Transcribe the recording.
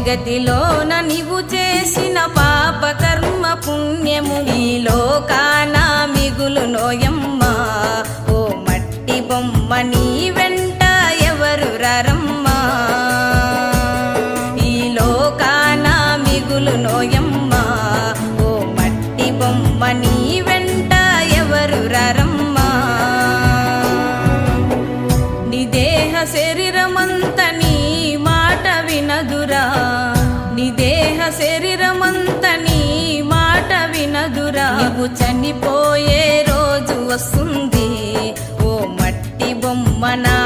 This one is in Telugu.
జగతిలోన నీవు చేసిన పాప కర్మ పుణ్యము ఈ లోకాన మిగులునోయమ్మా ఓ మట్టి బొమ్మ నీ వెంట ఎవరు రరమ్మా ఈ లోకాన మిగులునోయమ్మా ఓ మట్టి బొమ్మ నీ వెంట ఎవరు రరమ్మా నీ దేహ శరీరమంత నీ మాట వినదురా నీ దేహ శరీరమంత నీ మాట వినదురా నువ్వు చనిపోయే రోజు వస్తుంది ఓ మట్టి బొమ్మ నా